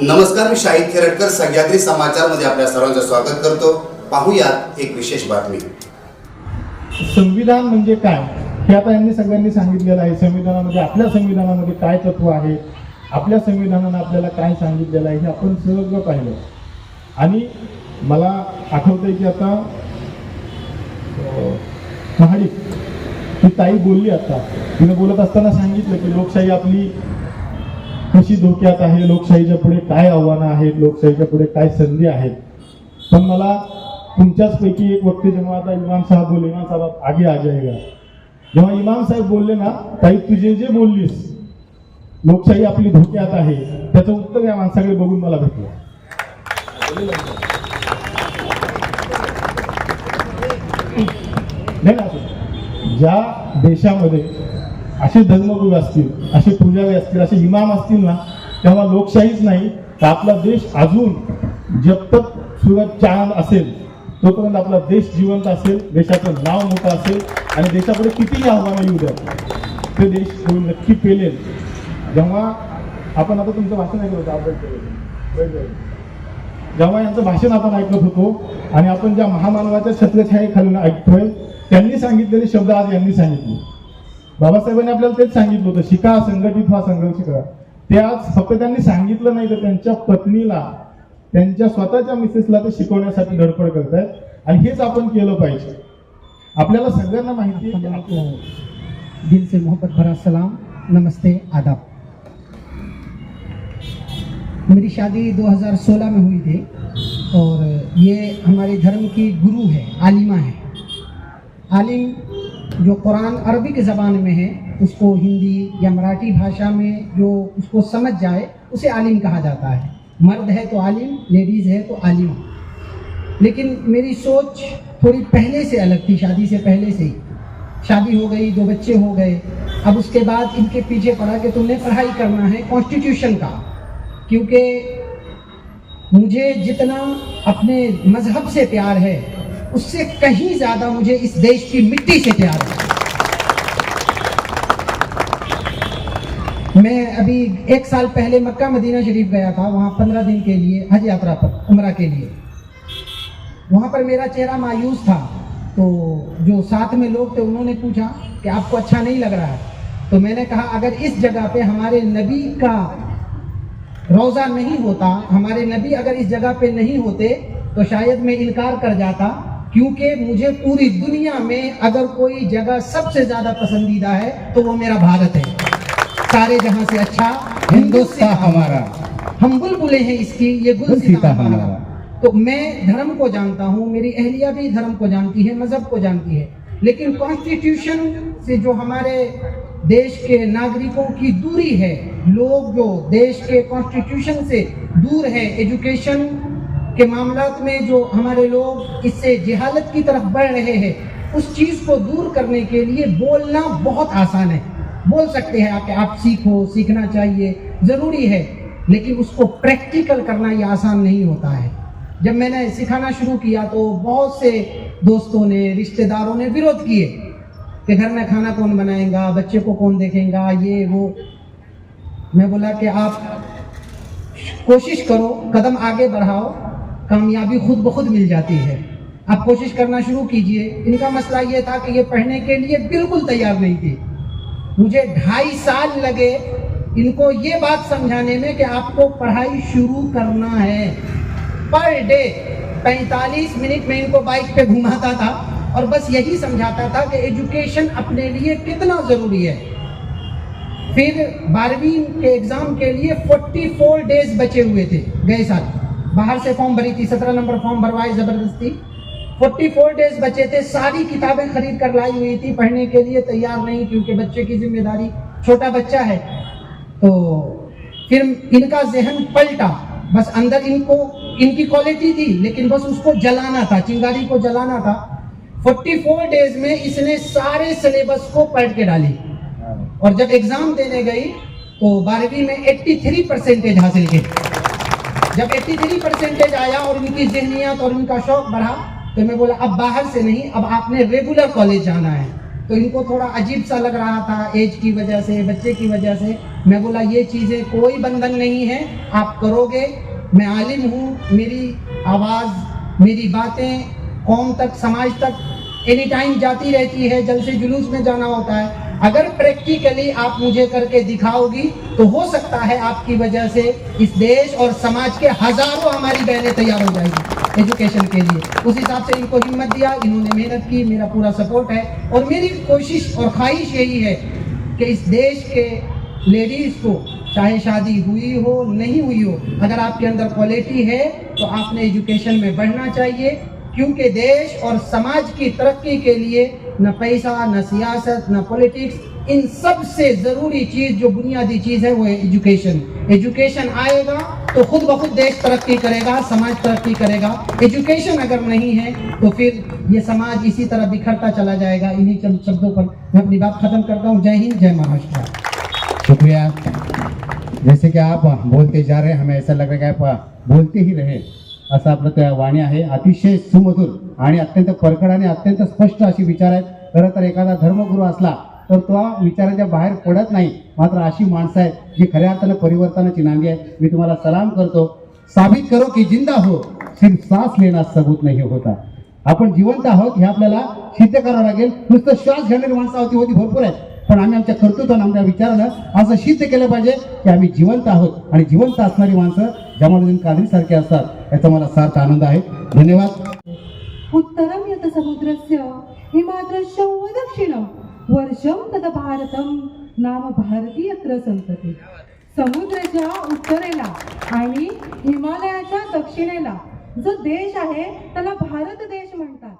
नमस्कार, मी शाहिद खेरटकर सह्याद्री समाचारमध्ये आपल्या सर्वांचं स्वागत करतो. पाहूयात एक विशेष बातमी. संविधान म्हणजे काय हे आता यांनी सगळ्यांनी सांगितलेलं आहे. संविधानामध्ये आपल्या संविधानामध्ये काय तत्व आहे, आपल्या संविधानानं आपल्याला काय सांगितलेलं आहे हे आपण सगळं पाहिलं. आणि मला आठवतंय की आता महाडिक ती ताई बोलली, आता तिने बोलत असताना सांगितलं की लोकशाही आपली कशी धोक्यात आहे, लोकशाहीच्या पुढे काय आव्हानं आहेत, लोकशाहीच्या पुढे काय संधी आहेत. पण मला तुमच्याच पैकी एक वक्ते जेव्हा आता इमाम साहेब बोलले, इमाम साहेब आगे आ जाएगा, जेव्हा इमाम साहेब बोलले ना, ताई तुझे जे बोललीस लोकशाही आपली धोक्यात आहे त्याचं उत्तर या माणसाकडे बघून मला भेटलं. नाही ना, ज्या देशामध्ये असे धर्मगुरू असतील, असे पुजारी असतील, असे इमाम असतील ना, तेव्हा लोकशाहीच नाही तर आपला देश अजून जब तक सूरज चांद असेल तोपर्यंत आपला देश जिवंत असेल, देशाचं नाव मोठं असेल आणि देशापुढे कितीही आव्हानं येऊ द्या ते देश नक्की पेलेल. जेव्हा आपण आता तुमचं भाषण ऐकलं होतं, जेव्हा यांचं भाषण आपण ऐकत होतो आणि आपण ज्या महामानवाच्या छत्रछायेखाली ऐकतोय, त्यांनी सांगितलेले शब्द आज यांनी सांगितले. बाबासाहेबांनी आपल्याला तेच सांगितलं होतं, शिका, संघटित व्हा, संघर्ष करा. ते आज फक्त त्यांनी सांगितलं नाही तर त्यांच्या पत्नीला, त्यांच्या स्वतःच्या मिसेसला ते शिकवण्यासाठी धडपड करतायत. आणि हेच आपण केलं पाहिजे. आपल्याला सगळ्यांना माहिती आहे. दिल से मोहब्बत भरा सलाम, नमस्ते, आदाब. मेरी शादी 2016 में हुई थी और ये हमारे धर्म की गुरु है, आलिमा है. आलिम जो कुरान अरबी के ज़बान में है उसको हिंदी या मराठी भाषा में जो उसको समझ जाए उसे आलिम कहा जाता है. मर्द है तो आलिम, लेडीज़ है तो आलिम. लेकिन मेरी सोच थोड़ी पहले से अलग थी. शादी से पहले से ही शादी हो गई, 2 बच्चे हो गए. अब उसके बाद इनके पीछे पड़ा कि तुमने पढ़ाई करना है कॉन्स्टिट्यूशन का, क्योंकि मुझे जितना अपने मजहब से प्यार है उससे कहीं ज़्यादा मुझे इस देश की मिट्टी से प्यार है. मैं अभी 1 साल पहले मक्का मदीना शरीफ गया था, वहाँ 15 दिन के लिए हज यात्रा पर, उम्रा के लिए. वहाँ पर मेरा चेहरा मायूस था. तो जो साथ में लोग थे उन्होंने पूछा कि आपको अच्छा नहीं लग रहा है. तो मैंने कहा अगर इस जगह पे हमारे नबी का रोज़ा नहीं होता, हमारे नबी अगर इस जगह पे नहीं होते तो शायद मैं इनकार कर जाता, क्योंकि मुझे पूरी दुनिया में अगर कोई जगह सबसे ज़्यादा पसंदीदा है तो वो मेरा भारत है. सारे जहां से अच्छा हिंदुस्तान हमारा, हम बुलबुले हैं इसकी, ये गुलसिता हमारा. तो मैं धर्म को जानता हूँ, मेरी अहलिया भी धर्म को जानती है, मजहब को जानती है, लेकिन कॉन्स्टिट्यूशन से जो हमारे देश के नागरिकों की दूरी है, लोग जो देश के कॉन्स्टिट्यूशन से दूर है, एजुकेशन के मामलात में जो हमारे लोग इससे जहालत की तरफ बढ़ रहे हैं, उस चीज़ को दूर करने के लिए बोलना बहुत आसान है. बोल सकते हैं आप सीखो, सीखना चाहिए, ज़रूरी है, लेकिन उसको प्रैक्टिकल करना ये आसान नहीं होता है. जब मैंने सिखाना शुरू किया तो बहुत से दोस्तों ने, रिश्तेदारों ने विरोध किए कि घर में खाना कौन बनाएगा, बच्चे को कौन देखेगा, ये वो. मैं बोला कि आप कोशिश करो, कदम आगे बढ़ाओ, कामयाबी खुद ब खुद मिल जाती है. आप कोशिश करना शुरू कीजिए. इनका मसला ये था कि ये पढ़ने के लिए बिल्कुल तैयार नहीं थी. मुझे 2.5 साल लगे इनको ये बात समझाने में कि आपको पढ़ाई शुरू करना है. पर डे 45 मिनट में इनको बाइक पे घुमाता था और बस यही समझाता था कि एजुकेशन अपने लिए कितना ज़रूरी है. फिर 12वीं के एग्ज़ाम के लिए 44 डेज बचे हुए थे. गए साल बाहर से फॉर्म भरी थी, 17 नंबर फॉर्म भरवाए ज़बरदस्ती. 44 डेज बचे थे. सारी किताबें खरीद कर लाई हुई थी, पढ़ने के लिए तैयार नहीं, क्योंकि बच्चे की जिम्मेदारी, छोटा बच्चा है. तो फिर इनका जहन पलटा. बस अंदर इनकी क्वालिटी थी, लेकिन बस उसको जलाना था, चिंगारी को जलाना था. 44 डेज में इसने सारे सिलेबस को पढ़ के डाली. और जब एग्जाम देने गई तो 12वीं में 83% हासिल की. जब 83% आया और इनकी जहनियत और इनका शौक बढ़ा, तो मैं बोला अब बाहर से नहीं, अब आपने रेगुलर कॉलेज जाना है. तो इनको थोड़ा अजीब सा लग रहा था एज की वजह से, बच्चे की वजह से। मैं बोला ये चीज़ें कोई बंधन नहीं है, आप करोगे। मैं आलिम हूँ, मेरी आवाज़, मेरी बातें कौम तक, समाज तक एनी टाइम जाती रहती है। जलसे जुलूस में जाना होता है। अगर प्रैक्टिकली आप मुझे करके दिखाओगी तो हो सकता है आपकी वजह से इस देश और समाज के हजारों हमारी बहनें तैयार हो जाएगी एजुकेशन के लिए। उस हिसाब से इनको हिम्मत दिया, इन्होंने मेहनत की, मेरा पूरा सपोर्ट है। और मेरी कोशिश और ख्वाहिश यही है कि इस देश के लेडीज़ को, चाहे शादी हुई हो नहीं हुई हो, अगर आपके अंदर क्वालिटी है तो आपने एजुकेशन में बढ़ना चाहिए। क्योंकि देश और समाज की तरक्की के लिए न पैसा, न सियासत, न पॉलिटिक्स, इन सब से ज़रूरी चीज़, जो बुनियादी चीज़ है, वो है एजुकेशन। एजुकेशन आएगा तो खुद ब खुद देश तरक्की करेगा, समाज तरक्की करेगा। एजुकेशन अगर नहीं है तो फिर ये समाज इसी तरह बिखरता चला जाएगा। इन्हीं चंद शब्दों पर मैं अपनी बात खत्म करता हूँ। जय हिंद, जय महाराष्ट्र। शुक्रिया। जैसे कि आप बोलते जा रहे हैं, हमें ऐसा लग रहा है कि आप बोलते ही रहे, असं आपलं त्या वाणी आहे। अतिशय सुमधुर आणि अत्यंत परखड आणि अत्यंत स्पष्ट अशी विचार आहेत। खरं तर एखादा धर्मगुरू असला तर तो विचारांच्या बाहेर पडत नाही, मात्र अशी माणसं आहेत जी खऱ्या अर्थानं परिवर्तनाची नांदी आहेत। मी तुम्हाला सलाम करतो। साबित करो की जिंदा हो, सिर्फ सांस लेना सबूत नहीं होता। आपण जिवंत आहोत हे आपल्याला सिद्ध करावं लागेल। नुसतं श्वास घेणारी माणसं होती भरपूर आहेत, पण आम्ही आमच्या कर्तृत्वानं, आमच्या विचारानं असं सिद्ध केलं पाहिजे की आम्ही जिवंत आहोत। आणि जिवंत असणारी माणसं जमालुद्दीन कादरी सारखे असतात, याचा मला सार्थ आनंद आहे। धन्यवाद। उत्तरं यत् समुद्रस्य हिमाद्रश्य दक्षिणं वर्षं तद भारतं नाम भारती यत्र संतते। समुद्राच्या उत्तरेला आणि हिमालयाच्या दक्षिणेला जो देश आहे त्याला भारत देश म्हणतात।